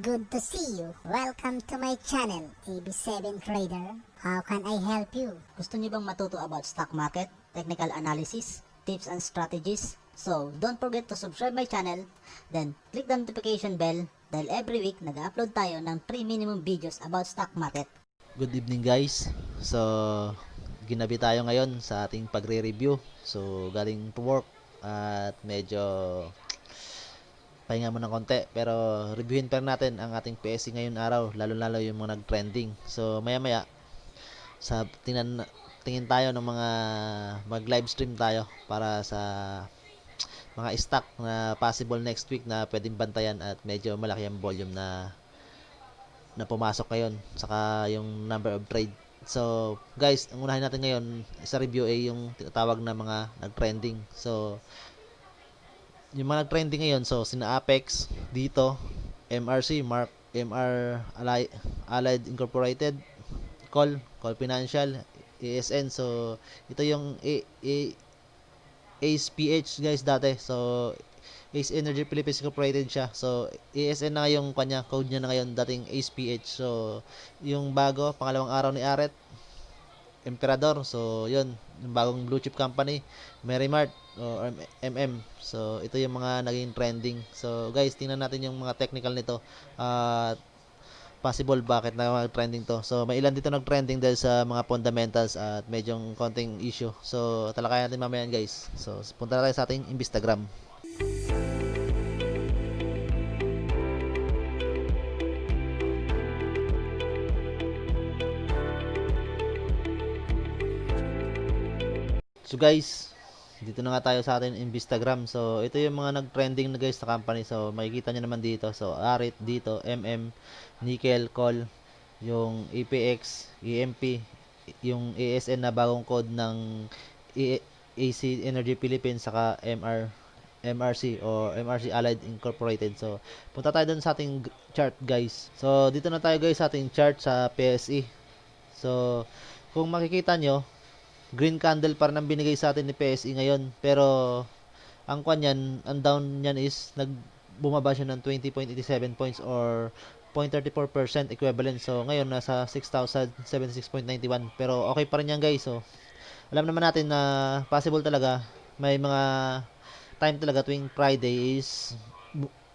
good to see you. Welcome to my channel, AB7 Trader. How can I help you? Gusto niyo bang matuto about stock market, technical analysis, tips and strategies? So, don't forget to subscribe my channel, then click the notification bell dahil every week nag-upload tayo ng 3 minimum videos about stock market. Good evening guys. So, ginabi tayo ngayon sa ating pagre-review. So, galing to work at medyo pahinga mo ng konti. Pero, reviewin pa rin natin ang ating PSE ngayon araw, lalo-lalo yung mga nag-trending. So, maya-maya, tingin tayo ng mga mag-live stream tayo para sa mga stock na possible next week na pwedeng bantayan at medyo malaki ang volume na pumasok ngayon, saka yung number of trade. So, guys, ang unahin natin ngayon sa review ay yung tinatawag na mga nag-trending. So, yung mga nag-trending ngayon, so sina Apex dito, MRC, Allied Incorporated, Call Financial, ASN. So, ito yung Ace PH guys dati. So, Ace Energy Philippines Incorporated siya. So, ASN na yung kanya, code niya na ngayon, dating Ace PH. So, yung bago, pangalawang araw ni Aret, Emperador. So, yun, yung bagong blue chip company, Merrimart or MM. So, ito yung mga naging trending. So, guys, tingnan natin yung mga technical nito. Possible bakit na trending to. So, may ilan dito nag-trending dahil sa mga fundamentals at medyong konting issue. So, talakayan natin mamaya guys. So, punta na tayo sa ating Instagram. So guys, dito na nga tayo sa ating Instagram. So ito yung mga nag-trending na guys sa company. So makikita nyo naman dito. So Arit dito, MM, Nickel, Call, yung APX, EMP, yung ASN na bagong code ng AC Energy Philippines, saka MRC o MRC Allied Incorporated. So punta tayo dun sa ating chart guys. So dito na tayo guys sa ating chart sa PSE. So kung makikita nyo, green candle pa rin ang binigay sa atin ni PSE ngayon. Pero, ang kwan yan, ang down niyan is, bumaba siya ng 20.87 points or 0.34% equivalent. So, ngayon, nasa 6,076.91. Pero, okay pa rin yan guys. So, alam naman natin na possible talaga, may mga time talaga tuwing Friday is,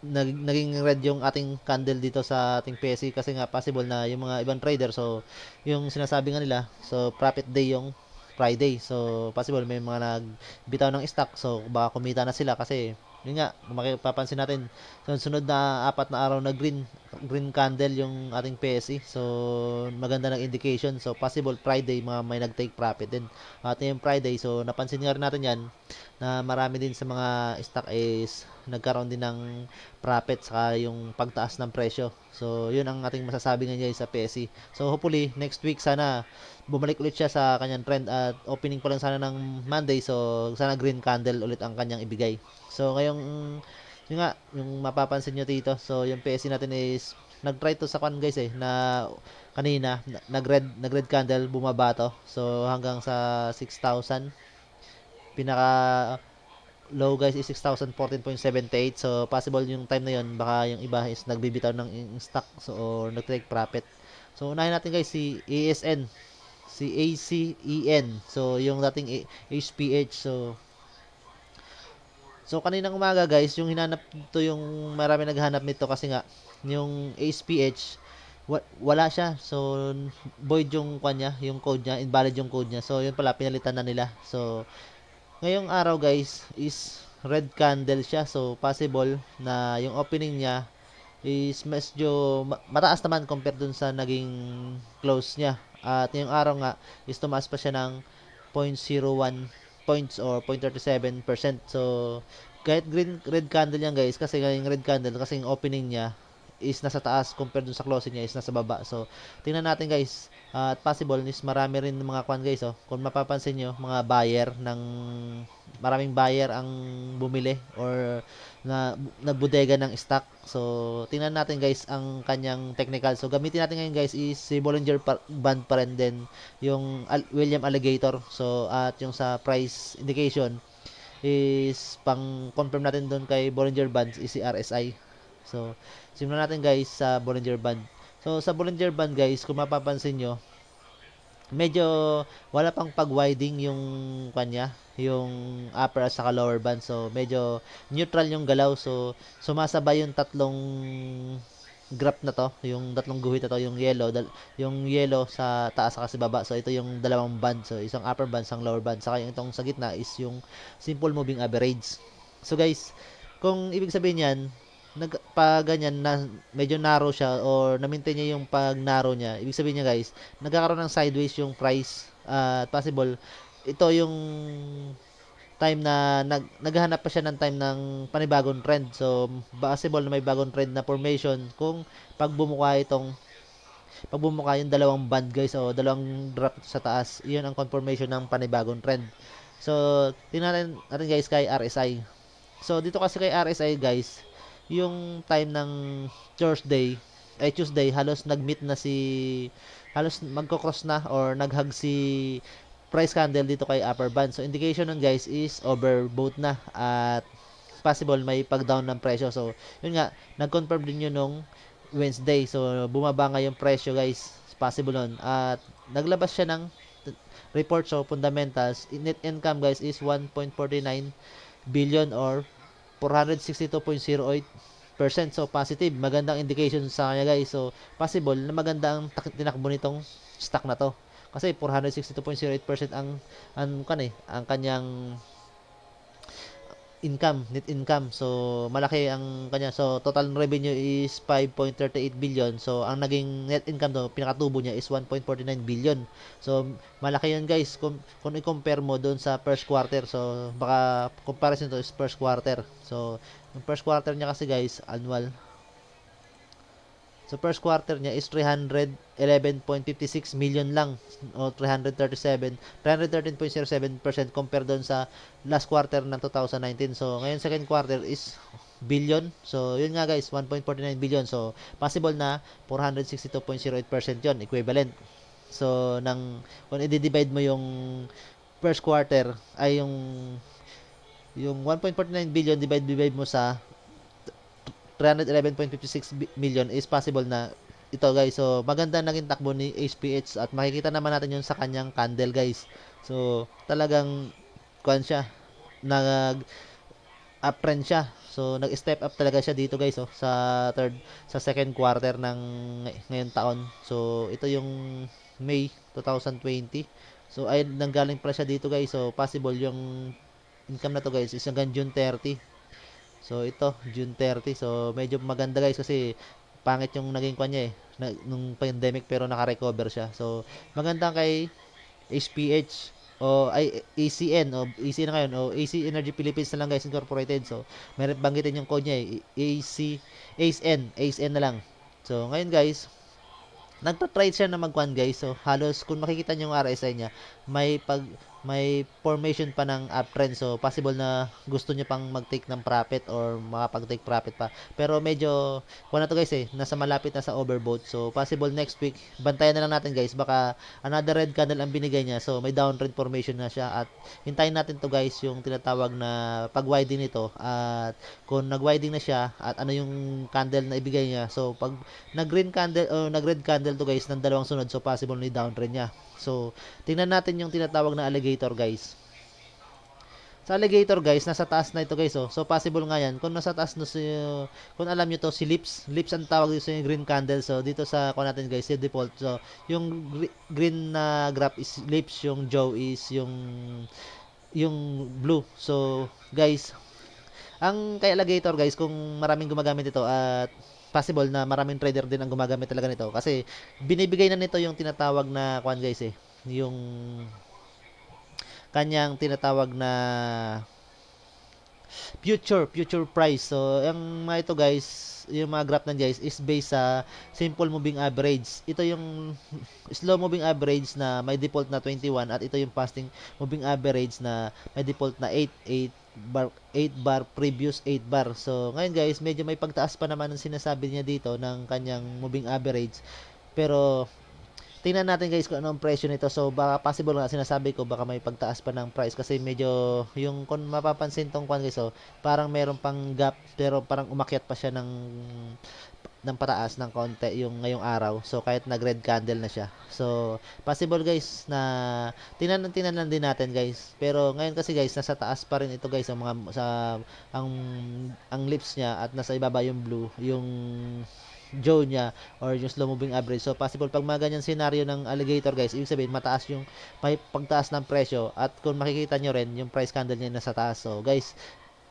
naging red yung ating candle dito sa ating PSE kasi nga possible na yung mga ibang trader, so yung sinasabi nga nila, so profit day yung Friday. So, possible may mga nagbitaw ng stock. So, baka kumita na sila kasi, yun nga, kung makipapansin natin, sunod na 4 na araw na green candle yung ating PSE. So, maganda ng indication. So, possible Friday, mga may nag-take profit din. At yung Friday, so, napansin nga rin natin yan, na marami din sa mga stock is nagkaroon din ng profit saka yung pagtaas ng presyo. So, yun ang ating masasabi ngayon sa PSE. So, hopefully, next week sana bumalik ulit siya sa kanyang trend at opening pa lang sana ng Monday. So, sana green candle ulit ang kanyang ibigay. So, ngayong yun nga, yung mapapansin nyo dito. So, yung PSE natin is nag-try to sa kan guys na kanina nag-red candle, bumaba to. So, hanggang sa 6,000. Pinaka low guys is 6,014.78. So, possible yung time na yun, baka yung iba is nagbibitaw ng stock, so, or nag-take profit. So, unahin natin guys si ASN, si ACEN. So, yung dating HPH. So, kaninang umaga guys, yung hinanap to, yung marami naghanap nito kasi nga, yung HPH, wala siya. So, void yung kanya, yung code niya, invalid yung code niya. So, yun pala, pinalitan na nila. So, ngayong araw guys is red candle siya. So possible na yung opening niya is medyo mataas naman compared dun sa naging close niya. At yung araw nga is tumaas pa siya ng 0.01 points or 0.37%. So kahit red candle yan guys, kasi yung red candle kasi yung opening niya is nasa taas compared dun sa closing niya is nasa baba. So tingnan natin guys. At possible is marami rin mga kwan guys, oh. Kung mapapansin nyo, mga buyer ng maraming buyer ang bumili or nagbudega ng stock. So, tingnan natin guys ang kanyang technical. So, gamitin natin ngayon guys is si Bollinger Band pa rin din, yung William Alligator. So, at yung sa price indication is pang confirm natin doon kay Bollinger Bands is si RSI. So, simulan natin guys sa Bollinger Band. So, sa Bollinger Band guys, kung mapapansin nyo, medyo wala pang pag-winding yung kanya, yung upper at saka lower band. So, medyo neutral yung galaw. So, sumasabay yung tatlong graph na to, yung tatlong guhit na to, yung yellow sa taas saka sa baba. So, ito yung dalawang band. So, isang upper band, isang lower band. Saka yung itong sa gitna is yung simple moving average. So, guys, kung ibig sabihin yan, pag ganyan na medyo narrow siya or na-maintain niya yung pag narrow niya, ibig sabihin niya guys, nagkakaroon ng sideways yung price at possible ito yung time na naghahanap pa siya ng time ng panibagong trend. So possible na may bagong trend na formation kung pag bumuka yung dalawang band guys o dalawang drop sa taas, iyon ang confirmation ng panibagong trend. So tingnan natin guys kay RSI. So dito kasi kay RSI guys, yung time ng Tuesday, halos nag-meet na halos magko-cross na or nag-hug si price candle dito kay upper band. So indication nun guys is overbought na at possible may pag-down ng presyo. So yun nga, nag-confirm din yun nung Wednesday. So bumaba nga yung presyo guys. Possible nun. At naglabas siya ng report. So fundamentals, net income guys is 1.49 billion or 462.08%. So positive, magandang indication sa kanya guys. So possible na maganda ang tinakbo nitong stock na to. Kasi 462.08% ang kanyang net income. So malaki ang kanya. So total revenue is 5.38 billion. So ang naging net income do pinakatubo niya is 1.49 billion. So malaki 'yan guys kung i-compare mo doon sa first quarter. So baka comparison to is first quarter. So yung first quarter niya kasi guys annual. So first quarter niya is 311.56 million lang o 313.07% compare doon sa last quarter ng 2019. So ngayon second quarter is billion. So yun nga guys, 1.49 billion. So possible na 462.08% yun, equivalent. So kung i-divide mo yung first quarter ay yung 1.49 billion divide mo sa 311.56 million is possible na ito guys. So maganda naging takbo ni HPH at makikita naman natin yun sa kanyang candle guys. So talagang kuan siya, nag uptrend siya. So nag-step up talaga siya dito guys sa second quarter ng ngayong taon. So ito yung May 2020. So ay nanggaling pala siya dito guys. So possible yung income na to guys is hanggang June 30. So ito, June 30. So medyo maganda guys kasi pangit yung naging kanya nung pandemic pero naka-recover siya. So maganda kay HPH o ay ACN o AC na ngayon o AC Energy Philippines na lang guys incorporated. So meron banggitin yung code niya ACN na lang. So ngayon guys, nagpa-try siya na mag-one guys. So halos kung makikita niyo yung RSI niya, may formation pa ng uptrend. So possible na gusto niya pang mag-take ng profit or makapag-take profit pa. Pero medyo na to guys nasa malapit na sa overbought. So possible next week, bantayan na lang natin guys. Baka another red candle ang binigay niya. So may downtrend formation na siya at hintayin natin to guys yung tinatawag na pag-widening nito at kung nag-widening na siya at ano yung candle na ibigay niya. So pag nag-green candle o nag-red candle to guys ng dalawang sunod, so possible na downtrend niya. So tingnan natin yung tinatawag na alligator guys. Sa alligator guys, nasa taas na ito guys. So possible nga yan. Kung nasa taas no kung alam niyo to si lips ang tawag dito sa green candle. So dito sa natin guys, yung default. So yung green na graph is lips, yung jaw is yung blue. So guys, ang kay alligator guys, kung maraming gumagamit ito at possible na maraming trader din ang gumagamit talaga nito kasi binibigay na nito yung tinatawag na guys yung kanyang tinatawag na future price. So yung mga ito guys, yung mga graph nan guys is based sa simple moving average. Ito yung slow moving average na may default na 21 at ito yung fasting moving average na may default na 8 bar previous 8 bar. So ngayon guys, medyo may pagtaas pa naman ang sinasabi niya dito ng kanyang moving average. Pero tingnan natin guys kung anong presyo nito. So baka possible nga sinasabi ko baka may pagtaas pa ng price kasi medyo yung kung mapapansin tong kwan guys, so parang meron pang gap pero parang umakyat pa siya ng pataas ng konti yung ngayong araw. So kahit nag red candle na siya. So possible guys na tingnan lang din natin guys. Pero ngayon kasi guys nasa taas pa rin ito guys ang mga ang ang lips niya at nasa ibaba yung blue, yung Joe niya or yung slow moving average. So possible pag mga ganyan scenario ng alligator guys, ibig sabihin mataas yung may pagtaas ng presyo at kung makikita nyo rin yung price candle niya nasa taas. So guys,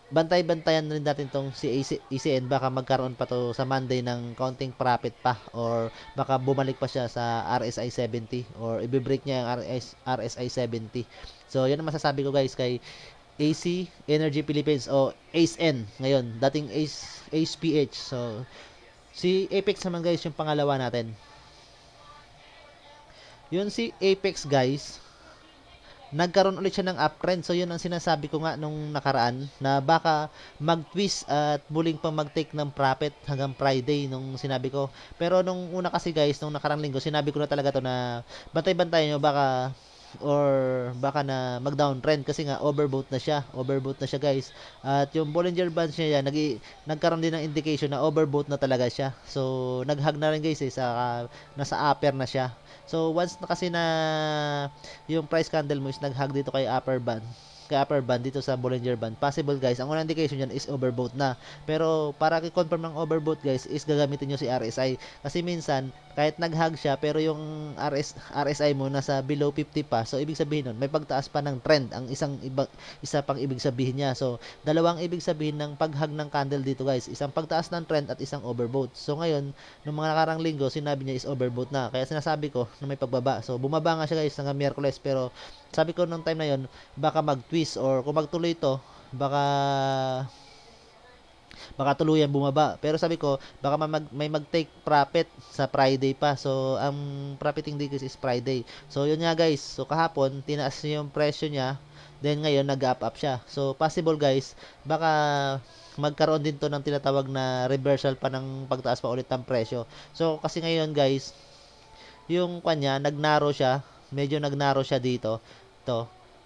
bantay-bantayan rin natin tong si ECN, baka magkaroon pa to sa Monday ng counting profit pa or baka bumalik pa siya sa RSI 70 or i-break niya yung RSI 70. So yan ang masasabi ko guys kay AC Energy Philippines o ACEN ngayon, dating ACE-PH. So si Apex naman guys yung pangalawa natin. Yun si Apex guys, nagkaroon ulit siya ng uptrend. So yun ang sinasabi ko nga nung nakaraan na baka mag-twist at muling pa mag-take ng profit hanggang Friday nung sinabi ko. Pero nung una kasi guys, nung nakarang linggo, sinabi ko na talaga to na bantay-bantayan nyo baka na mag-downtrend kasi nga overbought na siya guys. At yung Bollinger Bands niya yan, nagkaroon din ng indication na overbought na talaga siya. So nag-hug na rin guys nasa upper na siya. So once na kasi na yung price candle mo is nag-hug dito kay upper band dito sa Bollinger Band, possible guys, ang unang indication dyan is overbought na. Pero para i-confirm ng overbought guys is gagamitin nyo si RSI kasi minsan kahit nag-hug siya pero yung RSI mo nasa below 50 pa, so ibig sabihin nun may pagtaas pa ng trend ang isa pang ibig sabihin niya. So dalawang ibig sabihin ng pag-hug ng candle dito guys, isang pagtaas ng trend at isang overbought. So ngayon nung mga nakarang linggo sinabi niya is overbought na, kaya sinasabi ko na may pagbaba. So bumaba nga siya guys hanggang Miyerkules, pero sabi ko nung time na yon baka mag-twist or kung magtuloy to baka tuluyan bumaba. Pero sabi ko baka may mag-take profit sa Friday pa. So ang profiting day is Friday. So yun nga guys, so kahapon tinaas niya yung presyo niya, then ngayon nag-up siya. So possible guys, baka magkaroon din to ng tinatawag na reversal pa ng pagtaas pa ulit ng presyo. So kasi ngayon guys, yung kanya medyo nag-narrow siya dito.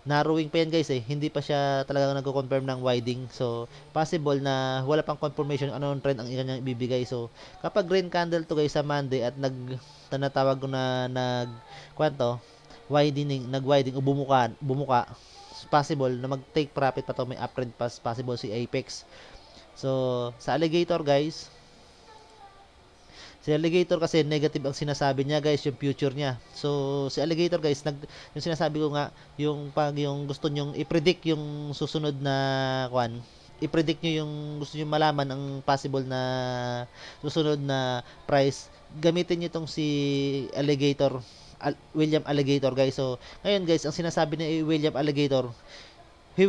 Narrowing pa yan guys hindi pa siya talaga nagko-confirm ng widening. So possible na wala pang confirmation anong trend ang kanyang ibibigay. So kapag green candle to guys sa Monday at tinatawag ko na widening o bumuka, possible na mag-take profit pa to, may uptrend pa possible si Apex. So sa alligator guys, si alligator kasi negative ang sinasabi niya guys, yung future niya. So si alligator guys, yung sinasabi ko nga, yung gusto nyong i-predict yung susunod na i-predict nyo yung gusto nyo malaman ang possible na susunod na price, gamitin nyo itong si William Alligator guys. So ngayon guys, ang sinasabi ni William Alligator, the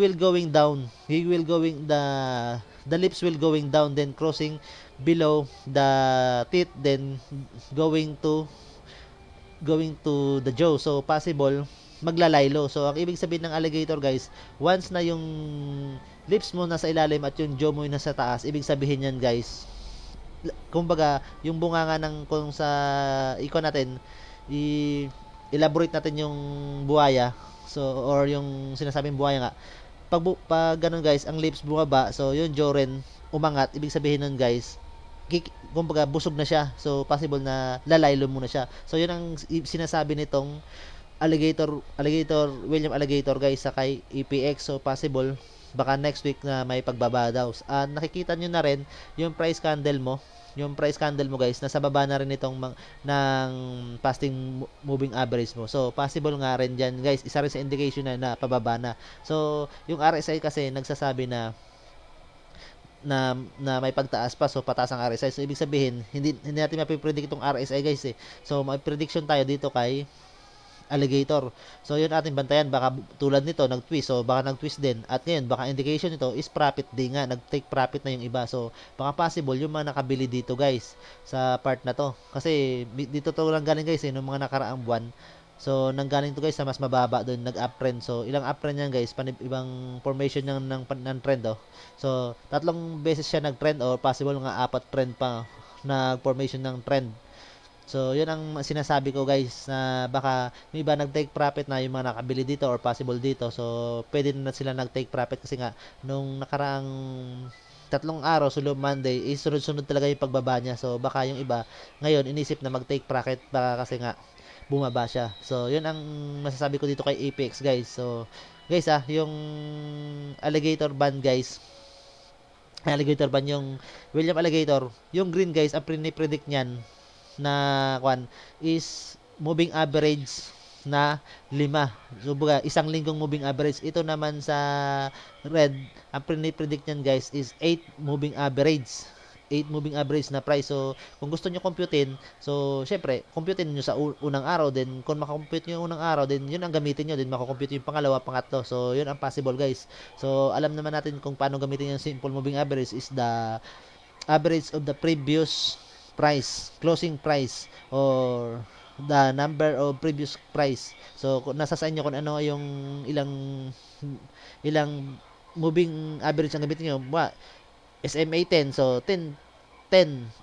lips will going down, then crossing below the teeth, then going to the jaw. So possible maglalaylo. So ang ibig sabihin ng alligator guys, once na yung lips mo nasa ilalim at yung jaw mo nasa taas, ibig sabihin yan guys, kumbaga yung bunganga ng kung sa natin elaborate natin yung buhaya, so or yung sinasabing buhaya nga, pag ganun guys, ang lips bumaba, so yung jaw rin umangat, ibig sabihin nun guys, kumbaga busog na siya. So possible na lalaylo muna siya. So yun ang sinasabi nitong William Alligator guys sa kay EPX. So possible baka next week na may pagbaba daw. Nakikita nyo na rin yung price candle mo guys, nasa baba na rin itong ng fasting moving average mo. So possible nga rin dyan guys, isa rin sa indication na pababa na. So yung RSI kasi nagsasabi na may pagtaas pa, so pataas ang RSI. So ibig sabihin hindi natin mapipredict itong RSI guys So may prediction tayo dito kay alligator. So yun ating bantayan, baka tulad nito nag-twist, so baka nag-twist din, at ngayon baka indication nito is profit din nga, nag-take profit na yung iba. So baka possible yung mga nakabili dito guys sa part na to, kasi dito to lang galing guys nung mga nakaraang buwan. So nanggaling to guys sa mas mababa doon, nag-uptrend. So ilang uptrend yan guys, ibang formation ng trend So tatlong beses siya nag-trend, or possible nga 4 trend pa na formation ng trend. So, yun ang sinasabi ko guys na baka yung iba nag-take profit na yung mga nakabili dito or possible dito. So, pwede na sila nag-take profit kasi nga nung nakaraang 3 araw, so Monday, is sunod-sunod talaga yung pagbaba niya. So, baka yung iba ngayon inisip na mag-take profit baka kasi nga bumaba siya. So, yun ang masasabi ko dito kay Apex guys. So, guys yung alligator band guys, alligator band yung William Alligator, yung green guys, ang predict niyan na kwan is moving average na 5. So, baga, isang linggong moving average. Ito naman sa red, ang predict niyan guys is 8 moving average. 8 moving average na price. So, kung gusto nyo computein, so, syempre, computein nyo sa unang araw. Then, kung makakompute nyo yung unang araw, then, yun ang gamitin nyo. Then, makakompute yung pangalawa, pangatlo. So, yun ang possible, guys. So, alam naman natin kung paano gamitin yung simple moving average is the average of the previous price, closing price, or the number of previous price. So, nasa sa inyo kung ano yung ilang moving average ang gamitin nyo. SMA 10, so 10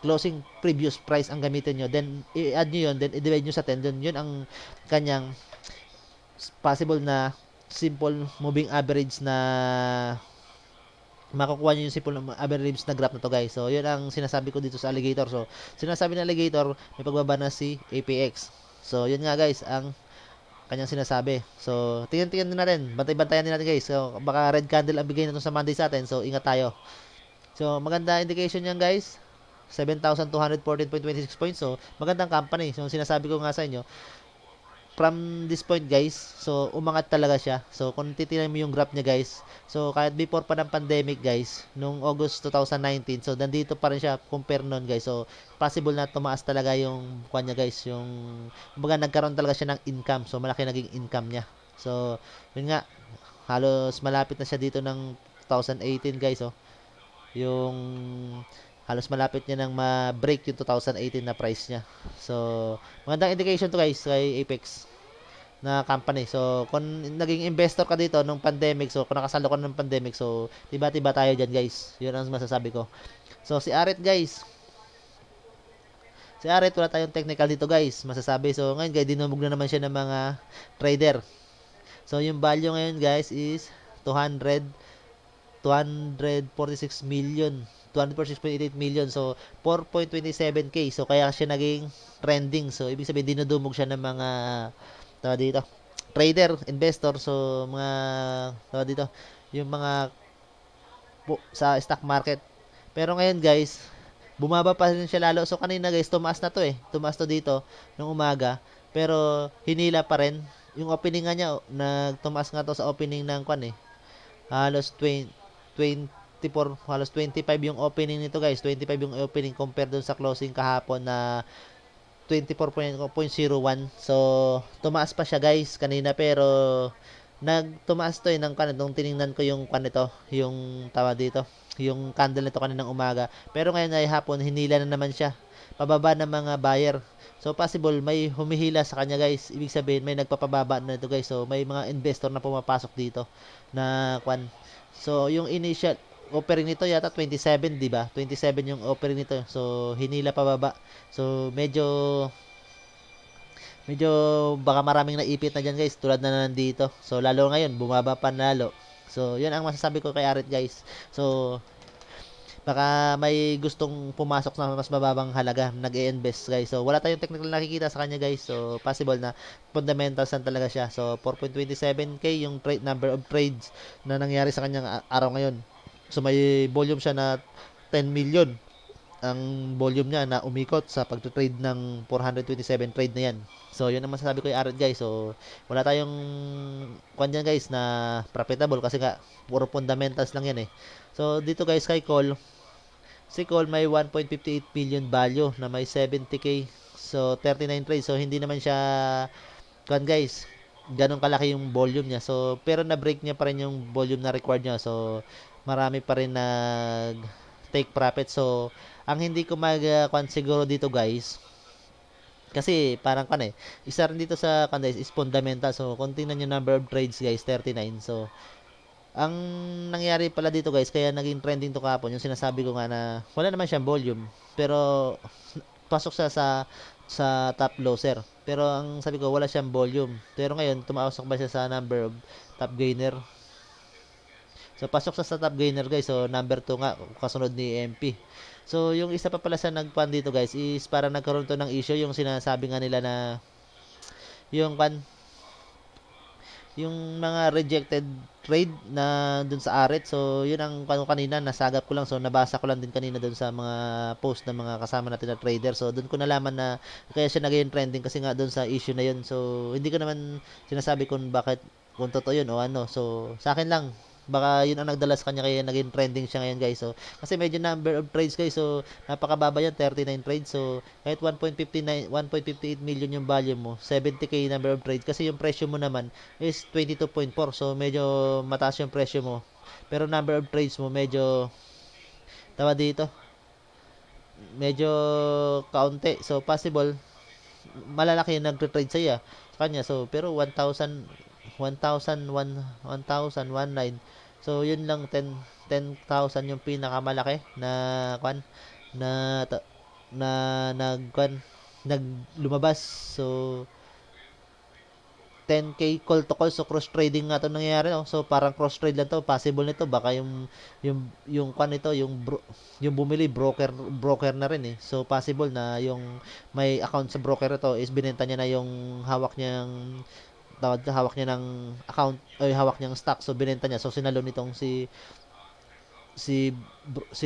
closing previous price ang gamitin nyo. Then, i-add nyo yun, then i-divide nyo sa 10. Then, yun ang kanyang possible na simple moving average na makukuha nyo yung simple average na graph na to guys. So, yun ang sinasabi ko dito sa alligator. So, sinasabi ng alligator, may pagbaba na si APX. So, yun nga guys, ang kanyang sinasabi. So, tingnan din natin. Bantay-bantayan din natin guys. So, baka red candle ang bigay na sa Monday sa atin. So, ingat tayo. So, maganda indication yan guys. 7,214.26 points. So, magandang company. So, sinasabi ko nga sa inyo, from this point guys, so umangat talaga siya. So kung titingnan mo yung graph niya guys, so kahit before pa ng pandemic guys, nung August 2019, so nandito pa rin siya compare nun guys. So possible na tumaas talaga yung kanya guys, yung kumbaga nagkaroon talaga siya ng income. So malaki naging income niya. So yun nga, halos malapit na siya dito ng 2018 guys. Oh, yung halos malapit niya nang ma-break yung 2018 na price niya. So, magandang indication to guys kay Apex na company. So, kung naging investor ka dito nung pandemic, so kung nakasalo ka ng pandemic, so tiba-tiba tayo dyan guys. Yun ang masasabi ko. So, si Aret guys. Si Aret, wala tayong technical dito guys. Masasabi. So, ngayon guys, dinumog na naman siya ng mga trader. So, yung value ngayon guys is 246 million. 246.88 million. So, 4.27k. So, kaya siya naging trending. So, ibig sabihin, dinudumog siya ng mga tawag dito, trader, investor. So, mga tawag dito, yung mga sa stock market. Pero ngayon, guys, bumaba pa rin siya lalo. So, kanina, guys, tumaas na to eh. Tumaas to dito nung umaga. Pero, hinila pa rin. Yung opening nga niya, nagtumaas nga to sa opening ng kwan eh. Halos 24, halos 25 yung opening nito guys. 25 yung opening compare dun sa closing kahapon na 24.01. So, tumaas pa siya guys kanina pero nagtumaas to ng kanan nung tiningnan ko yung kan nito, yung tawa dito, yung candle nito kaninang umaga. Pero ngayon ay hapon hinila na naman siya. Pababa ng mga buyer. So, possible may humihila sa kanya guys. Ibig sabihin may nagpapababa na ito guys. So, may mga investor na pumapasok dito na kwan. So, yung initial offering nito yata 27, di ba? 27 yung offering nito. So, hinila pa baba. So, medyo baka maraming naipit na dyan guys, tulad na nandito. So, lalo ngayon, bumaba pa lalo. So, yun ang masasabi ko kay Aret guys. So, baka may gustong pumasok na mas mababang halaga, nag-i-invest guys. So, wala tayong technical nakikita sa kanya guys. So, possible na fundamentals lang talaga siya. So, 4.27k yung number of trades na nangyari sa kanyang araw ngayon. So, may volume siya na 10 million ang volume niya na umikot sa pag-trade ng 427 trade na yan. So, yun ang masasabi ko yung Aret guys. So, wala tayong kwan dyan guys na profitable kasi nga puro fundamentals lang yan eh. So, dito guys kay Call, si Call may 1.58 billion value na may 70k. So, 39 trades. So, hindi naman siya kwan guys, ganun kalaki yung volume niya. So, pero na-break niya pa rin yung volume na required niya. So, marami pa rin nag take profit. So, ang hindi ko mag-kwan siguro dito guys, kasi parang kan eh, isa rin dito sa kan guys is fundamental. So, kung tingnan yung number of trades guys, 39. So, ang nangyari pala dito guys, kaya naging trending to kahapon, yung sinasabi ko nga na wala naman siyang volume, pero pasok siya sa sa top loser. Pero ang sabi ko, wala siyang volume. Pero ngayon, tumaosok ba siya sa number of top gainer? So, pasok sa top gainer guys. So, number 2 nga, kasunod ni MP. So, yung isa pa pala sa nagpan dito guys is para nagkaroon to ng issue yung sinasabi nga nila na yung yung mga rejected trade na dun sa Aret. So, yun ang kanina, nasagap ko lang. So, nabasa ko lang din kanina dun sa mga post ng mga kasama natin na trader. So, dun ko nalaman na kaya siya naging trending kasi nga dun sa issue na yun. So, hindi ko naman sinasabi kung bakit, kung totoo yun o ano. So, sa akin lang, baka yun ang nagdala sa kanya kaya naging trending siya ngayon guys. So, kasi medyo number of trades guys. So, napakababa yan, 39 trades. So, kahit 1.58 million yung value mo, 70k number of trades. Kasi yung presyo mo naman is 22.4. So, medyo mataas yung presyo mo. Pero number of trades mo, medyo, tawa dito, medyo kaunti. So, possible, malalaki yung nagtre-trade sa iya, sa kanya. So, pero 1,019. So, yun lang 10,000 yung pinakamalaki na kwan na na lumabas. So, 10k call to call. So, cross trading nga 'to nangyayari, no? So, parang cross trade lang 'to. Possible nito baka yung kwan nito, yung bumili broker na rin eh. So, possible na yung may account sa broker ito is binenta niya na yung hawak niya ng account o hawak niyang stock. So, binenta niya. So, sinalo nitong si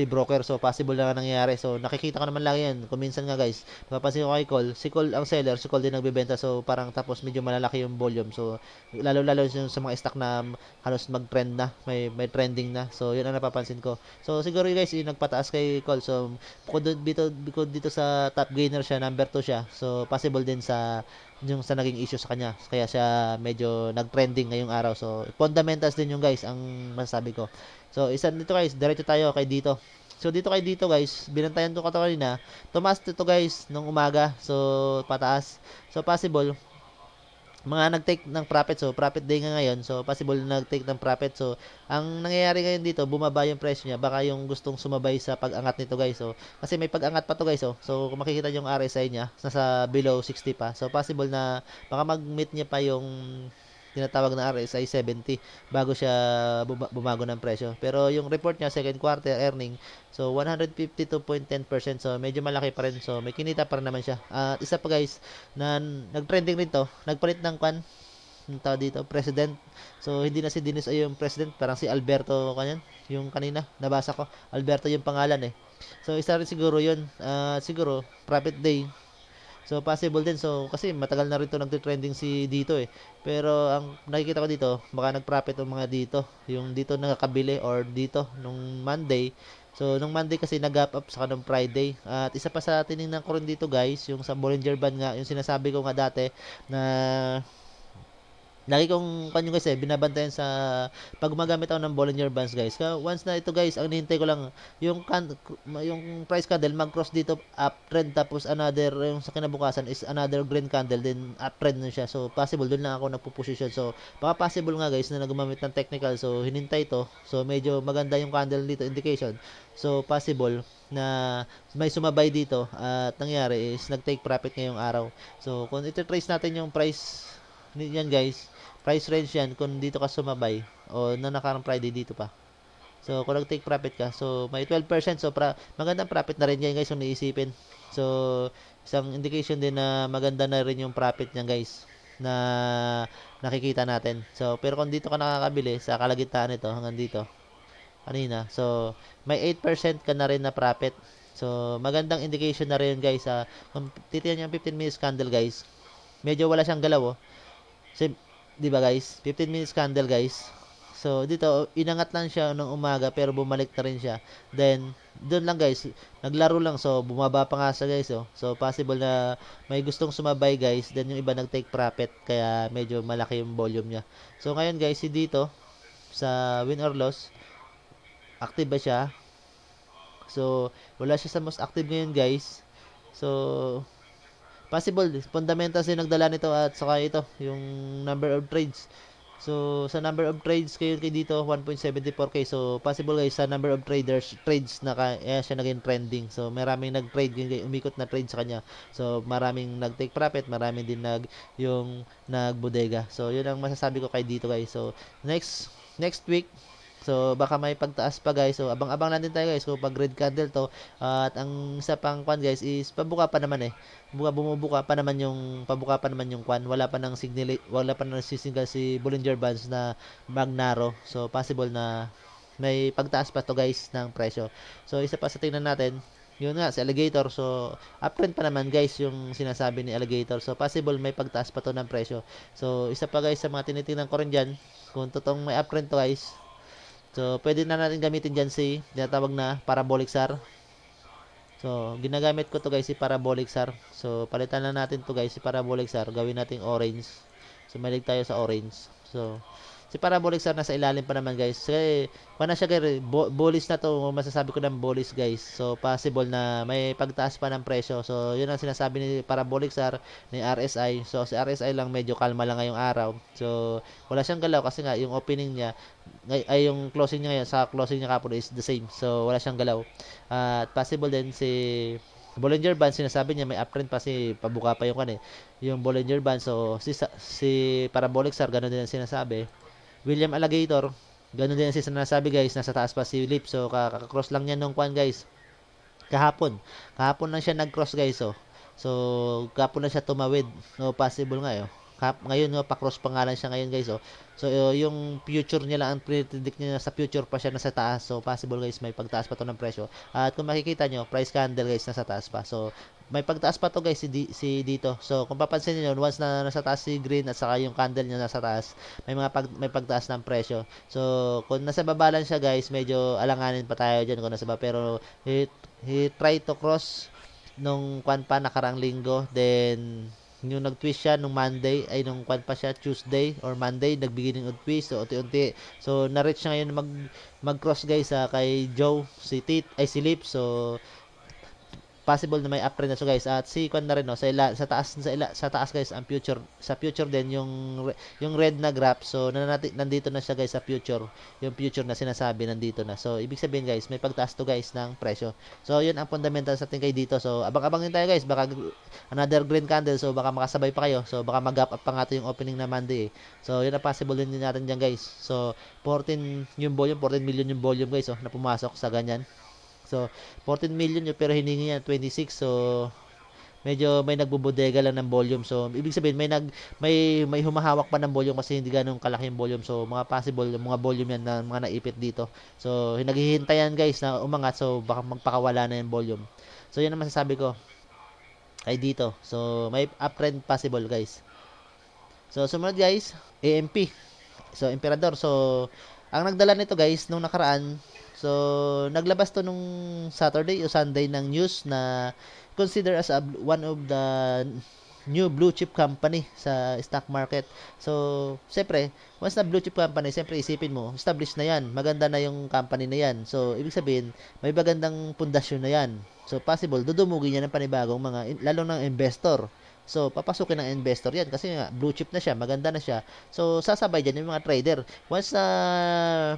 broker. So, possible na nangyayari. So, nakikita ko naman lagi yan. Kung minsan nga guys, napapansin ko kay Cole, si Cole ang seller, si Cole din nagbebenta. So, parang tapos medyo malalaki yung volume. So, lalo-lalo sa mga stock na halos mag-trend na, may trending na. So, yun ang napapansin ko. So, siguro guys, yung nagpataas kay Cole. So, bukod dito sa top gainer siya, number 2 siya. So, possible din sa yung sa naging issue sa kanya. Kaya siya medyo nag-trending ngayong araw. So, fundamentals din yung guys, ang masasabi ko. So, isa dito guys, diretso tayo kay dito. So, dito kay dito guys, binantayan ko ito kanina. Tumaas dito guys, nung umaga. So, pataas. So, possible, mga nag-take ng profit. So, profit day nga ngayon. So, possible nag-take ng profit. So, ang nangyayari ngayon dito, bumaba yung presyo niya. Baka yung gustong sumabay sa pag-angat nito guys. So, kasi may pag-angat pa to guys. So, kung makikita yung RSI niya, nasa below 60 pa. So, possible na baka mag-meet niya pa yung tinatawag na RSI 70 bago siya bumago ng presyo. Pero yung report niya, second quarter earning, so 152.10%. So, medyo malaki pa rin. So, may kinita pa rin naman siya. At isa pa guys, na nag-trending rin to, nagpalit ng yung tao dito, president. So, hindi na si Dinis ay yung president, parang si Alberto kanyan, yung kanina, nabasa ko. Alberto yung pangalan eh. So, isa rin siguro yun. Siguro, profit day. So, possible din. So, kasi matagal na rin ito nagtitrending si dito eh. Pero, ang nakikita ko dito, baka nag-profit ang mga dito. Yung dito nakakabili or dito, nung Monday. So, nung Monday kasi nag-gap up sa kanong Friday. At isa pa sa tinignan ko rin dito guys, yung sa Bollinger Band nga, yung sinasabi ko nga dati na lagi kong kanyo guys binabantayan sa pag gumagamit ako ng Bollinger Bands guys. Kaya once na ito guys, ang hinihintay ko lang yung price candle mag-cross dito uptrend tapos another yung sa kinabukasan is another green candle then uptrend na siya. So possible doon lang ako nagpo-position. So baka possible nga guys na gumamit ng technical. So hinintay ito. So medyo maganda yung candle dito indication. So possible na may sumabay dito at nangyari is nag-take profit ngayong araw. So kung ito-trace natin yung price yan guys, price range yan kung dito ka sumabay o na nakarang Friday dito pa. So, kung nag-take profit ka, so may 12%. So, magandang profit na rin yan guys kung iisipin. So, isang indication din na maganda na rin yung profit niyan guys na nakikita natin. So, pero kung dito ka nakakabili sa kalagitnaan nito hanggang dito kanina, so may 8% ka na rin na profit. So, magandang indication na rin guys. Kung titingnan niyo yung 15 minutes candle guys, medyo wala siyang galaw oh. So, 'di ba guys? 15 minutes candle guys. So dito inangat lang siya nung umaga pero bumalik na rin siya. Then doon lang guys, naglaro lang so bumaba pa nga sa guys oh. So possible na may gustong sumabay guys, then yung iba nag-take profit kaya medyo malaki yung volume niya. So ngayon guys, si dito sa win or loss, active ba siya? So wala siya sa most active ngayon guys. So possible fundamentals yung nagdala nito at saka ito yung number of trades. So, sa number of trades kayo kay dito, 1.74k. So, possible guys, sa number of trades na siya naging trending. So, maraming nag-trade, umikot na trade sa kanya. So, maraming nag-take profit, maraming din yung nagbodega. So, yun ang masasabi ko kay dito guys. So, next week, so, baka may pagtaas pa guys. So, abang-abang lang din tayo guys kung pag red candle to. At ang isa pang kwan guys is pabuka pa naman eh. Bumubuka pa naman yung kwan. Wala pa nang sisingal si Bollinger Bands na magnaro. So, possible na may pagtaas pa to guys ng presyo. So, isa pa sa tingnan natin. Yun nga, si Alligator. So, uptrend pa naman guys yung sinasabi ni Alligator. So, possible may pagtaas pa to ng presyo. So, isa pa guys sa mga tinitingnan ko rin dyan. Kung totoong may uptrend to guys. So, pwede na natin gamitin dyan si tinatawag na parabolic SAR. So, ginagamit ko to guys si parabolic SAR. So, palitan na natin to guys si parabolic SAR. Gawin nating orange. So, malig tayo sa orange. So, si parabolic SAR nasa ilalim pa naman guys. Kasi, na siya guys, bullish na to. Masasabi ko ng bullish guys. So, possible na may pagtaas pa ng presyo. So, yun ang sinasabi ni parabolic SAR, ni RSI. So, si RSI lang medyo kalma lang ngayong araw. So, wala siyang galaw kasi nga yung opening niya ay yung closing niya ngayon sa closing niya kapon is the same. So, wala siyang galaw. At possible din si Bollinger Band, sinasabi niya may uptrend pa si pabuka pa yung yung Bollinger Band. So, si Parabolic SAR, gano'n din ang sinasabi. William Alligator, gano'n din ang sinasabi guys, nasa taas pa si Lip. So, kakakross lang niya nung kwan guys. Kahapon lang siya nag-cross guys. So, kahapon lang siya tumawid. No, possible nga ngayon pa-cross pa nga lang siya ngayon guys. So, yung future niya lang ang predict niya, sa future pa siya nasa taas. So, possible guys may pagtaas pa to ng presyo. At kung makikita nyo, price candle guys nasa taas pa. So, may pagtaas pa to guys si dito. So, kung papansin niyo once na nasa taas si green at saka yung candle niya nasa taas, may pagtaas ng presyo. So, kung nasa baba lang siya guys, medyo alanganin pa tayo diyan kung nasa baba, pero he tried to cross nung kwan pa nakarang linggo, then yung nag-twist siya nung Monday, ay nung kwan pa siya Tuesday or Monday, nagbigay ng twist. So, unti-unti, so na-reach siya ngayon mag-cross guys kay Joe, si Lip. So, possible na may uptrend na so guys. At si kwan na rin sa taas guys ang future din yung red na graph. So nandito na siya guys sa future. Yung future na sinasabi nandito na. So ibig sabihin guys, may pagtaas to guys ng presyo. So yun ang fundamental sa atin kay dito. So abang-abang din tayo guys. Baka another green candle, so baka makasabay pa kayo. So baka mag-gap up pa nga to yung opening na Monday. So yun ang possible din natin diyan guys. So 14 million yung volume guys na pumasok sa ganyan. So, 14 million yun, pero hiningi niya 26. So, medyo may nagbubodega lang ng volume. So, ibig sabihin, may humahawak pa ng volume kasi hindi ganun kalaki yung volume. So, mga possible, mga volume yan na mga naipit dito. So, naghihintayan guys na umangat. So, baka magpakawala na yung volume. So, yan ang masasabi ko ay dito. So, may uptrend possible guys. So, sumunod guys, AMP. So, Emperador. So, ang nagdala nito guys, nung nakaraan, so, naglabas to nung Saturday o Sunday ng news na consider as one of the new blue chip company sa stock market. So, siyempre, once na blue chip company, siyempre isipin mo, established na yan. Maganda na yung company na yan. So, ibig sabihin, may magandang pundasyon na yan. So, possible, dudumugin niya ng panibagong lalo ng investor. So, papasukin ng investor yan kasi nga, blue chip na siya, maganda na siya. So, sasabay dyan yung mga trader. Once na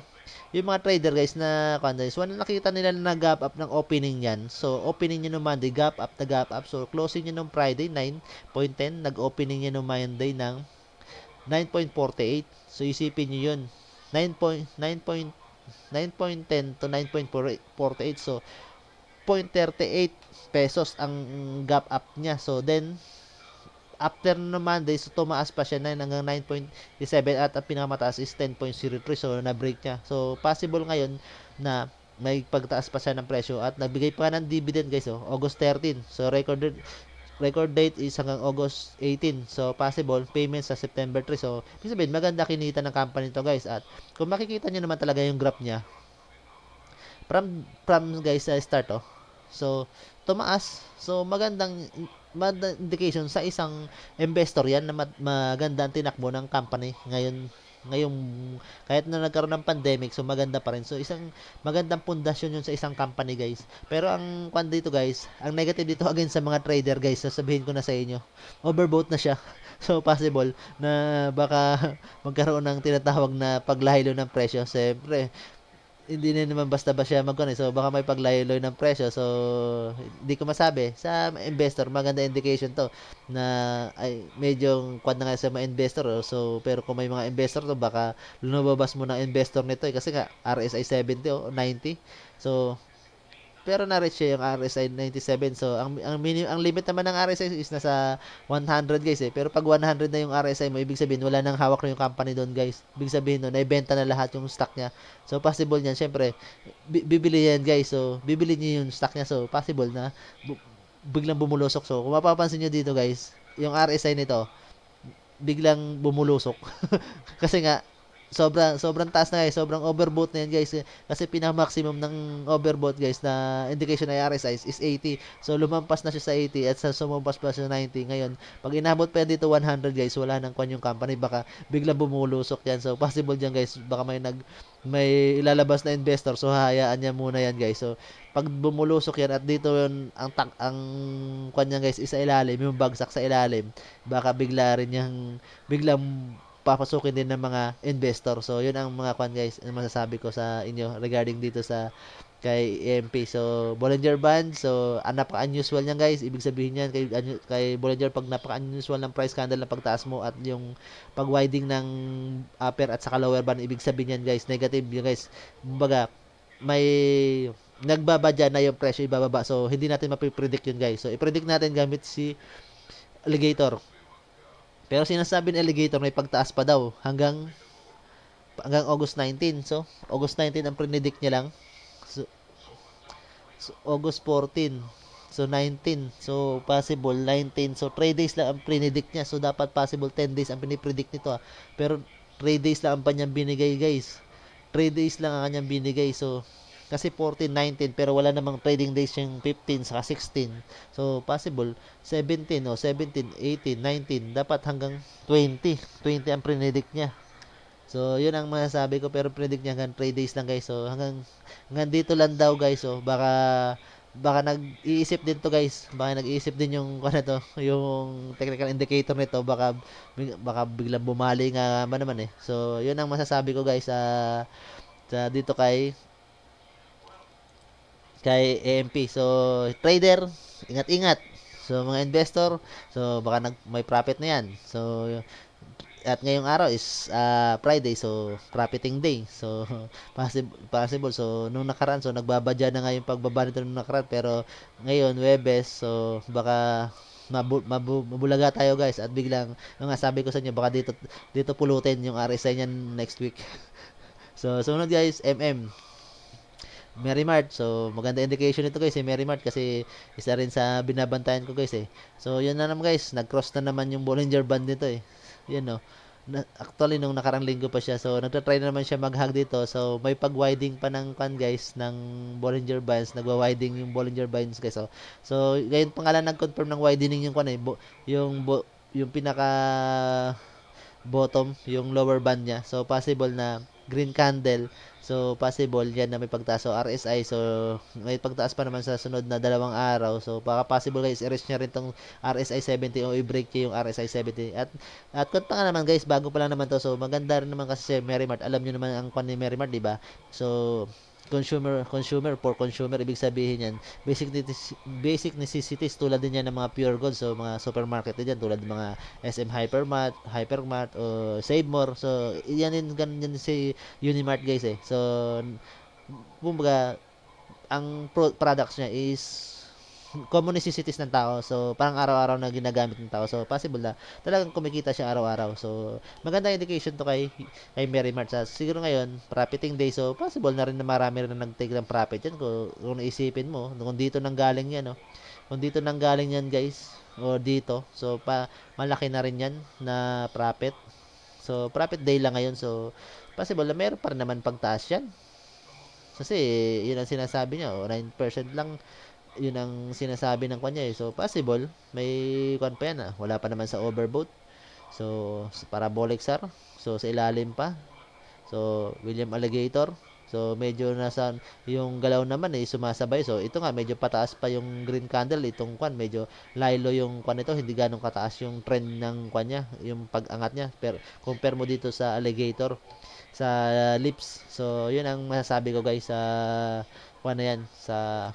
yung mga trader guys na guys, when nakita nila na gap up ng opening yan, so opening nyo ng Monday, gap up. So, closing nyo ng Friday, 9.10, nag-opening nyo ng Monday ng 9.48. So, isipin nyo yun. 9.10 to 9.48. So, 0.38 pesos ang gap up niya. So, then, after no Monday, so tumaas pa siya hanggang 9.7 at ang pinakamataas is 10.03. So, na-break niya. So, possible ngayon na may pagtaas pa siya ng presyo at nagbigay pa ng dividend guys. August 13. So, record date is hanggang August 18. So, possible payment sa September 3. So, ibig sabihin, maganda kinita ng company to guys. At kung makikita nyo naman talaga yung graph niya, from guys sa start so, tumaas. So, magandang indication sa isang investor yan na magandang tinakbo ng company ngayong kahit na nagkaroon ng pandemic, so maganda pa rin. So isang magandang pundasyon yun sa isang company, guys. Pero ang kwan dito, guys, ang negative dito again sa mga trader, guys, sasabihin ko na sa inyo, overbought na siya. So possible na baka magkaroon ng tinatawag na paglahilo ng presyo. Siyempre, hindi na naman basta-basta siya magkano. So, baka may paglayloy ng presyo. So, hindi ko masabi. Sa investor, maganda indication to na ay medyo kwad na nga sa mga investor. So, pero kung may mga investor to, baka lumabas mo ng investor nito. Kasi nga, RSI 70 o 90. So, pero na-reach siya yung RSI 97. So, ang limit naman ng RSI is nasa 100, guys eh. Pero pag 100 na yung RSI mo, ibig sabihin, wala nang hawak na yung company doon, guys. Ibig sabihin no, naibenta na lahat yung stock niya. So, possible niyan. Siyempre, bibili yan, guys. So, bibili niyo yung stock niya. So, possible na biglang bumulusok. So, kung mapapansin niyo dito, guys, yung RSI nito, biglang bumulusok. Kasi nga, sobrang taas na guys, sobrang overbought na yan guys. Kasi pinaka-maximum ng overbought guys na indication na RSI is 80. So lumampas na siya sa 80 at sa sumampas pa siya sa 90. Ngayon, pag inabot pa yan dito 100 guys, wala nang kwan yung company, baka biglang bumulusok yan. So possible diyan guys, baka may ilalabas na investor, so hayaan niya muna yan guys. So pag bumulusok yan at dito yun, ang kanya guys isa ilalim, yung bagsak sa ilalim, baka biglang papasukin din ng mga investor. So, yun ang mga kwan guys, ang masasabi ko sa inyo regarding dito sa kay EMP. So, Bollinger Band. So, ang napaka-unusual niyan guys. Ibig sabihin niyan kay Bollinger, pag napaka-unusual ng price candle na pagtaas mo at yung pag-widening ng upper at saka lower band, ibig sabihin niyan guys, negative yun guys. Kumbaga, may nagbabadya na yung presyo ibababa. So, hindi natin mapipredict yun guys. So, i-predict natin gamit si alligator. Pero sinasabi ng alligator may pagtaas pa daw hanggang August 19. So, August 19 ang predict niya lang. So August 14. So, 19. So, possible 19. So, 3 days lang ang predict niya. So, dapat possible 10 days ang pinipredict nito. Pero, 3 days lang ang kanyang binigay, guys. 3 days lang ang kanyang binigay. So, kasi 14, 19, pero wala namang trading days yung 15 saka 16. So, possible 17, 17, 18, 19. Dapat hanggang 20. 20 ang predict niya. So, yun ang masasabi ko. Pero predict niya hanggang 3 days lang, guys. So, hanggang dito lang daw, guys. So, baka nag-iisip din to guys, baka nag-iisip din yung to, yung technical indicator nito, baka biglang bumali nga ba naman eh. So yun ang masasabi ko guys sa dito kay AMP. So trader, ingat-ingat. So mga investor, so baka may profit na yan. So at ngayong araw is Friday, so profiting day. So possible. So nung nakaraan, so nagbabadya na nga yung pagbaba nito nung nakaraan, pero ngayon Webes, so baka mabulaga tayo guys at biglang yung nga sabi ko sa inyo, baka dito pulutin yung RSI niyan next week. So sunod guys, Merrimart. So maganda indication nito guys, Merrimart, kasi isa rin sa binabantayan ko guys eh. So yun na naman guys, nag-cross na naman yung Bollinger Band nito eh. Yan no. Actually nung nakarang linggo pa siya, so nagta-try na naman siya mag-hug dito. So may pag-widening pa ng guys ng Bollinger Bands, nagwa-widening yung Bollinger Bands guys. So ngayon pa nga lang nag-confirm ng widening yung yung pinaka bottom, yung lower band niya. So possible na green candle. So possible yan na may pagtaas. So RSI, so may pagtaas pa naman sa sunod na 2 araw. So baka possible guys, i-reach niya rin tong RSI 70 o i-break niya yung RSI 70. At kung pa nga naman guys, bago pa lang naman to. So maganda rin naman kasi si Merrimart. Alam niyo naman ang kwan ni Merrimart, di ba? So consumer for consumer, ibig sabihin yan basic necessities tulad din yan ng mga pure goods. So mga supermarket din yan tulad ng mga SM Hypermart o Save More. So yan din, ganyan si Unimart guys eh. So kumbaga ang products niya is common necessities ng tao. So, parang araw-araw na ginagamit ng tao. So, possible na talagang kumikita siya araw-araw. So, maganda indication to kay Merrimart. Siguro ngayon, profiting day. So, possible na rin na marami rin na nag-take ng profit yan. Kung naisipin mo, kung dito nang galing yan, no? Kung dito nang galing yan, guys, o dito. So, malaki na rin yan na profit. So, profit day lang ngayon. So, possible na meron pa rin naman pagtaas yan. Kasi, yun ang sinasabi niya, 9% lang yun ang sinasabi ng kanya eh. So possible may kwan pa yan wala pa naman sa overbought. So parabolic SAR, So, sa ilalim pa. So, William Alligator. So, medyo nasa, yung galaw naman sumasabay. So, ito nga, medyo pataas pa yung green candle. Itong kwan, medyo lilo yung kwan ito. Hindi ganong kataas yung trend ng kwan niya, yung pag-angat niya. Pero, compare mo dito sa alligator, sa lips. So, yun ang masasabi ko guys sa kwan na yan, sa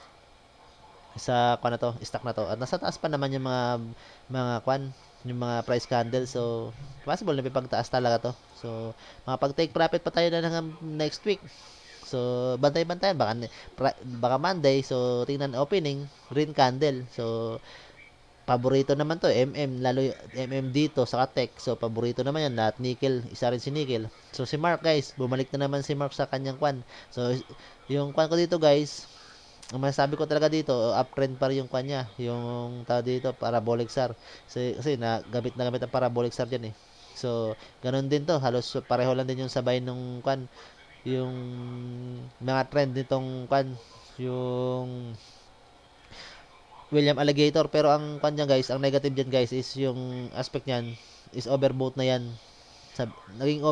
kwan na to, stock na to. At nasa taas pa naman yung mga kwan, yung mga price candle. So, possible na may pagtaas talaga to. So, makapag-take profit pa tayo na hanggang next week. So, bantay-bantayan. Baka Monday. So, tingnan opening. Green candle. So, paborito naman to. Lalo yung MM dito sa Tech. So, paborito naman yan. Lahat nickel. Isa rin si nickel. So, si Mark guys. Bumalik na naman si Mark sa kanyang kwan. So, yung kwan ko dito guys. Ang masasabi ko talaga dito, uptrend pa rin yung kanya, yung tao dito, parabolic SAR. Kasi gamit na gamit ang parabolic SAR dyan eh. So, ganun din to, halos pareho lang din yung sabay nung kwan, yung mga trend nitong kwan, yung William Alligator. Pero ang kwan dyan guys, ang negative dyan guys is yung aspect niyan is overbought na yan. Naging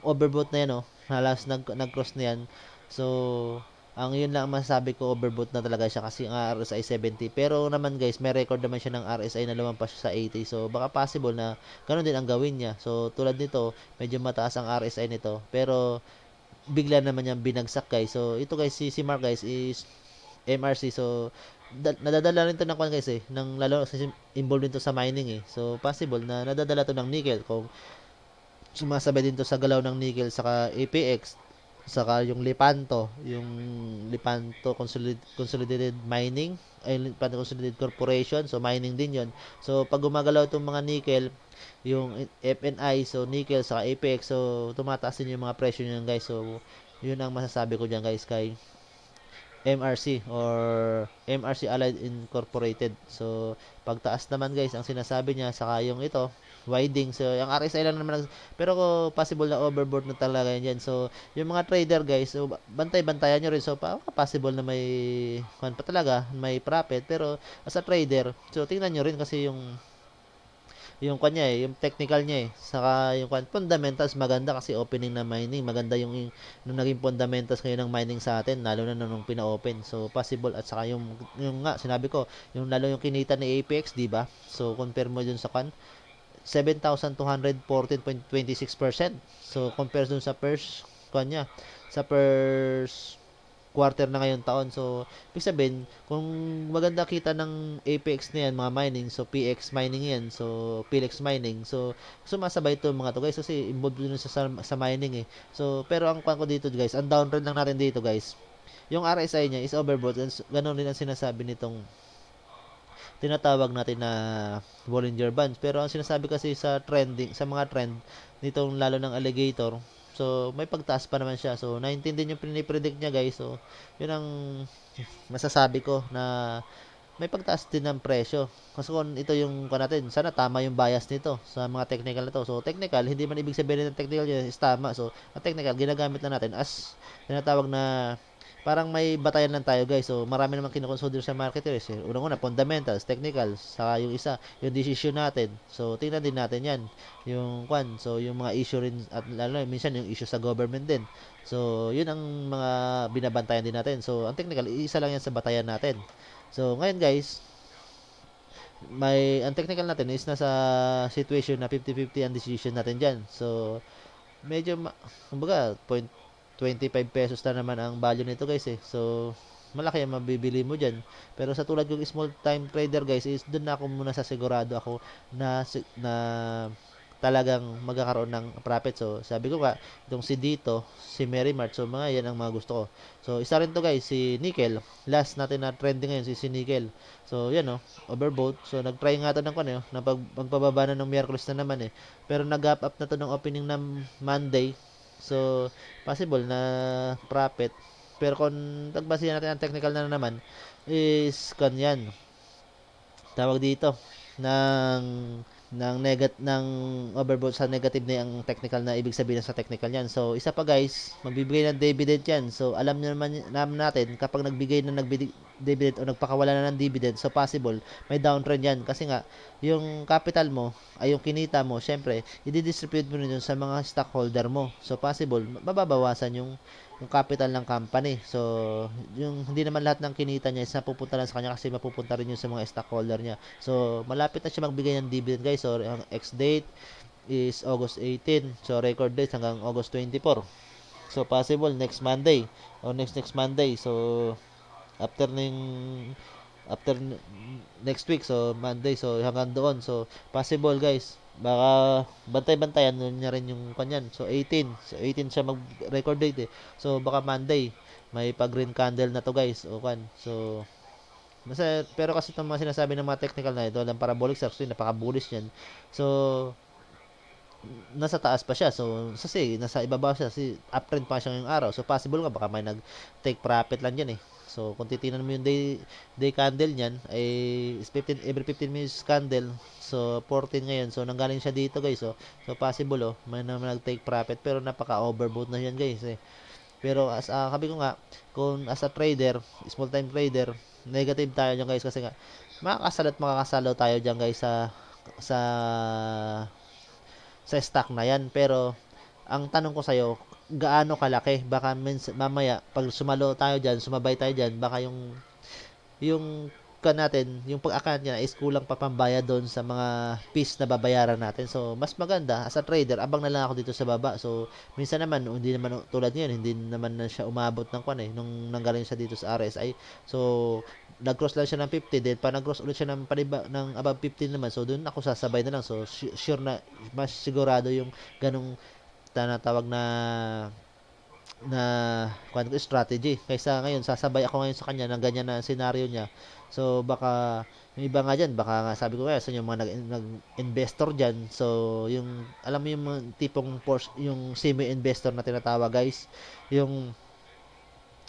overbought na yan oh. Halos nag-cross na yan. So, ang yun lang ang masasabi ko, overbought na talaga siya kasi ang RSI 70. Pero naman guys, may record naman siya ng RSI na lumampas siya sa 80. So, baka possible na ganun din ang gawin niya. So, tulad nito, medyo mataas ang RSI nito. Pero, bigla naman niyang binagsak guys. So, ito guys, si Mark guys is MRC. So, nadadala rin to ng kwan guys eh. Lalo kasi involved din to sa mining eh. So, possible na nadadala to ng nickel. Kung sumasabay din to sa galaw ng nickel saka APX saka yung Lipanto Consolidated Mining ay Lipanto Consolidated Corporation, so mining din yon. So pag gumagalaw itong mga nickel, yung FNI, so nickel saka APX, so tumataas din yung mga presyo niyan guys. So yun ang masasabi ko diyan guys kay MRC or MRC Allied Incorporated. So, pagtaas naman guys, ang sinasabi niya, saka yung ito, widening. So, yung RSI lang naman, pero possible na overbought na talaga yan. So, yung mga trader guys, so, bantay-bantayan nyo rin. So, possible na may, pa talaga, may profit. Pero, as a trader, so, tingnan nyo rin kasi yung kanya yung technical niya saka yung fundamentals maganda kasi opening na mining, maganda nung naging fundamentals ngayon ng mining sa atin, lalo na nung pina-open. So possible at saka yung nga sinabi ko, yung lalo yung kinita ni Apex, di ba? So compare mo dun sa 7,214.26%. So compare dun sa first kanya, sa first quarter na ngayon taon. So, ibig sabihin, kung maganda kita ng Apex na yan, mga mining, so PX mining yan, so PLX mining, so sumasabay ito mga to guys, kasi involved din sa mining eh. So, pero ang kwan ko dito guys, ang downtrend lang natin dito guys, yung RSI niya is overbought, and ganun din ang sinasabi nitong tinatawag natin na Bollinger Bands. Pero ang sinasabi kasi sa trending, sa mga trend nitong lalo ng alligator, so may pagtaas pa naman siya. So 19 din yung pinipredict niya guys. So yun ang masasabi ko na may pagtaas din ng presyo. Kasi kung ito yung natin, sana tama yung bias nito sa mga technical na to. So technical, hindi man ibig sabihin ng technical is tama. So ang technical, ginagamit na natin as tinatawag na parang may batayan lang tayo guys. So marami naman kinoconsider sa marketers eh. Unang-una, fundamentals, technicals, saka yung isa, yung decision natin. So tingnan din natin yan. Yung so yung mga issue rin, at lalo minsan yung issue sa government din. So yun ang mga binabantayan din natin. So ang technical, isa lang yan sa batayan natin. So, ngayon guys, ang technical natin is nasa situation na 50-50 ang decision natin dyan. So, medyo, kumbaga, 0.25 pesos na naman ang value nito guys eh. So, malaki ang mabibili mo dyan. Pero sa tulad kong small time trader guys, is doon na ako muna sa sigurado ako na talagang magkakaroon ng profit. So, sabi ko nga, itong si Dito, si Mary Mart, so mga yan ang mga gusto ko. So, isa rin to guys, si Nickel. Last natin na trending ngayon, si Nickel. So, yan overbought. So, nag-try nga to ng magpababa na ng Miyerkules na naman eh. Pero nag-gap up na to ng opening ng Monday. So, possible na profit. Pero kung tagbasihan natin ang technical na naman, is kanyan. Tawag dito, ng ng overbought sa negative na yung technical na ibig sabihin sa technical yan. So isa pa guys, magbibigay ng dividend yan. So alam niyo naman natin kapag nagbigay dividend o nagpakawala na ng dividend, so possible may downtrend yan kasi nga yung capital mo ay yung kinita mo, syempre i-distribute mo rin yun sa mga stockholder mo. So possible mababawasan yung capital ng company. So, yung hindi naman lahat ng kinita niya is napupunta lang sa kanya kasi mapupunta rin yun sa mga stockholder niya. So, malapit na siya magbigay ng dividend guys. So, ang ex-date is August 18. So, record date hanggang August 24. So, possible next Monday or next Monday. So, after next week, so Monday, so hanggang doon. So, possible guys. Baka bantay-bantayan nun niya rin yung kanyan. So 18. So 18 siya mag-record date eh. So baka Monday may pag-green candle na to guys. O kan. So pero kasi itong mga sinasabi ng mga technical na ito, lang parabolic stocks, napaka-bullish yan. So nasa taas pa siya. So kasi nasa ibaba siya, uptrend pa siya ngayong araw. So possible nga baka may nag-take profit lang diyan eh. So, kung titingnan mo yung day candle niyan, ay every 15 minutes candle. So, 14 ngayon. So, nanggaling siya dito, guys. So possible, may naman nag-take profit. Pero, napaka-overbought na yan, guys. Pero, sabi ko nga, kung as a trader, small time trader, negative tayo dyan, guys. Kasi nga, makakasalo tayo dyan, guys, sa, sa stock na yan. Pero, ang tanong ko sa'yo, gaano kalaki? Baka mamaya, pag sumabay tayo dyan, baka yung natin, yung pag-account niya is kulang pa pambayad doon sa mga fees na babayaran natin. So, mas maganda, as a trader, abang na lang ako dito sa baba. So, minsan naman, hindi naman tulad niyan, hindi naman na siya umabot ng kwan nung nanggaling siya dito sa RSI. So, nag-cross lang siya ng 50, then pa nag-cross ulit siya ng above 15 naman. So, doon ako sasabay na lang. So, sure na, mas sigurado yung ganong tinatawag na strategy kaysa ngayon sasabay ako ngayon sa kanya ng ganyan na scenario niya. So baka yung iba nga diyan, baka nga sabi ko kaya sa yung mga nag-investor diyan. So yung alam mo yung mga tipong yung semi-investor na tinatawag guys, yung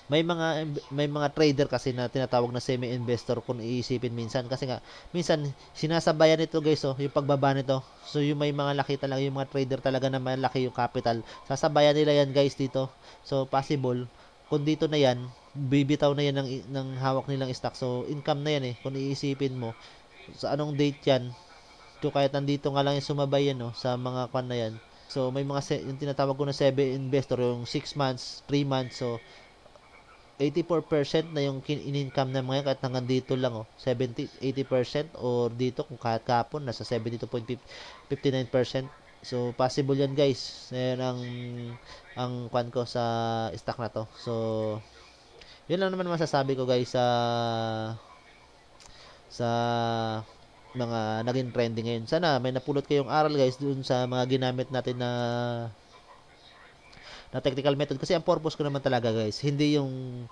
may mga trader kasi na tinatawag na semi-investor kung iisipin minsan kasi nga minsan sinasabayan nito guys yung pagbaba nito. So yung may mga laki talaga yung mga trader talaga na malaki yung capital, sasabayan nila yan guys dito. So possible kung dito na yan bibitaw na yan ng hawak nilang stock. So income na yan kung iisipin mo sa anong date yan. So kahit nandito nga lang yung sumabay yan sa mga kwan na yan. So may mga yung tinatawag ko na semi-investor yung 6 months, 3 months. So 84% na yung in-income na mga kahit hanggang dito lang 80% or dito kung kahit kapon nasa 72.59%. So possible yan guys. Yan ang kwan ko sa stock na to. So yun lang naman masasabi ko guys sa mga naging trending ngayon. Sana may napulot kayong aral guys dun sa mga ginamit natin na technical method kasi ang purpose ko naman talaga guys hindi yung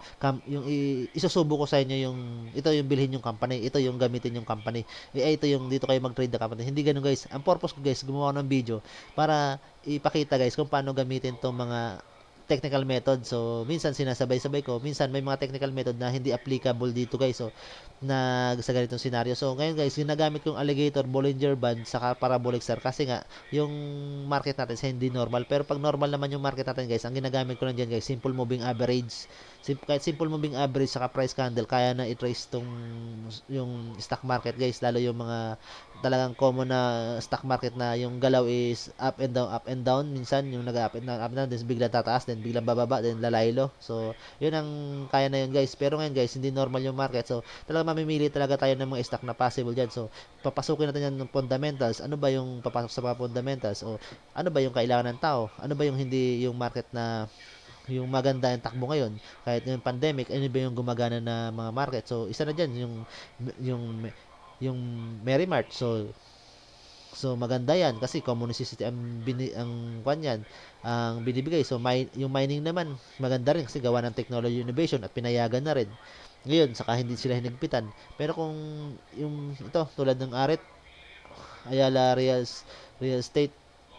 isusubo ko sa inyo yung ito yung bilhin yung company, ito yung gamitin yung company, ito yung dito kayo mag-trade na company, hindi ganoon guys. Ang purpose ko guys gumawa ng video para ipakita guys kung paano gamitin tong mga technical method. So minsan sinasabay-sabay ko, minsan may mga technical method na hindi applicable dito guys. So sa ganitong scenario. So ngayon guys, ginagamit ko yung alligator, Bollinger Band, saka parabolic star kasi nga yung market natin sa hindi normal. Pero pag normal naman yung market natin guys, ang ginagamit ko lang dyan guys, simple moving average. Kahit simple moving average saka price candle, kaya na i-trace yung stock market guys, lalo yung mga talagang common na stock market na yung galaw is up and down. Minsan yung nag-up and down, then bigla tataas, then biglang bababa, then lalaylo. So yun ang kaya na yun guys. Pero ngayon guys, hindi normal yung market. So talagang mamimili talaga tayo ng mga stock na possible dyan. So papasukin natin yan ng fundamentals. Ano ba yung papasok sa mga fundamentals? O ano ba yung kailangan ng tao? Ano ba yung hindi yung market na yung maganda yung takbo ngayon kahit yung pandemic, ano ba yung gumagana na mga market? So isa na diyan yung yung Mary Mart. So maganda yan kasi common necessity ang kwan yan, ang binibigay. So yung mining naman maganda rin kasi gawa ng technology innovation at pinayagan na rin. Ngayon saka hindi sila hinigpitan. Pero kung yung ito tulad ng Aret, Ayala Real Estate,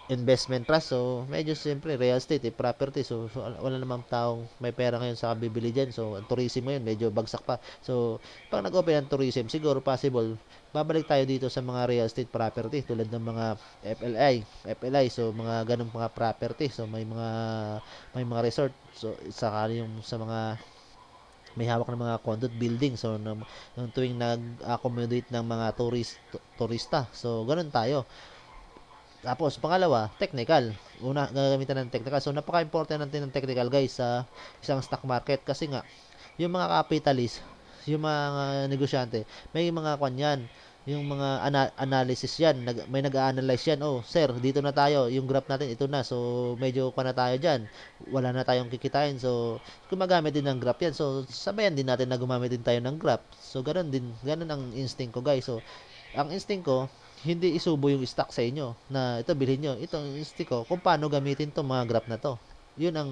investment trust. So, medyo siyempre, real estate, property. So, wala namang taong may pera ngayon sa bibili dyan. So, ang tourism ngayon, medyo bagsak pa. So, pag nag-open ang tourism, siguro possible, babalik tayo dito sa mga real estate property tulad ng mga FLI. So, mga ganong mga property. So, may mga resort. So, saka yung sa mga may hawak ng mga conduit building. So, nung tuwing nag-accommodate ng mga turista. So, ganun tayo. Tapos, pangalawa, technical. Una, gagamitan ng technical. So, napaka-important natin ng technical, guys, sa isang stock market. Kasi nga, yung mga capitalist, yung mga negosyante, may mga kanyan, yung mga analysis yan. May nag-a-analyze yan. Oh, sir, dito na tayo. Yung graph natin, ito na. So, medyo na tayo dyan. Wala na tayong kikitain. So, gumagamit din ng graph yan. So, sabayan din natin na gumamit din tayo ng graph. So, ganun din. Ganun ang instinct ko, guys. So, ang instinct ko, hindi isubo yung stock sa inyo na ito bilhin nyo. Ito ang instinct ko kung paano gamitin tong mga graph na to. Yun ang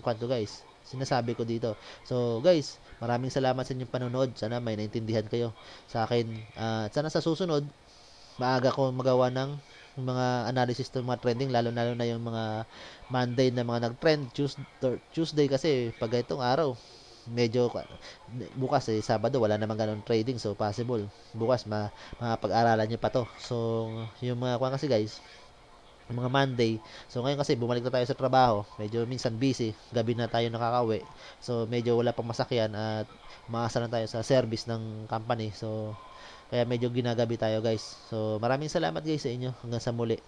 kwanto, guys. Sinasabi ko dito. So, guys, maraming salamat sa inyong panonood. Sana may naintindihan kayo sa akin. At sana sa susunod, maaga ko magawa ng mga analysis ng mga trending, lalo na yung mga Monday na mga nag-trend, Tuesday kasi pag itong araw, medyo bukas Sabado wala namang ganun trading, so possible bukas mapag-aralan nyo pa to. So yung mga kwan kasi, guys, yung mga Monday, so ngayon kasi bumalik na tayo sa trabaho, medyo minsan busy, gabi na tayo nakakauwi, so medyo wala pang masakyan at maasa na tayo sa service ng company. So kaya medyo ginagabi tayo, guys. So maraming salamat, guys, sa inyo. Hanggang sa muli.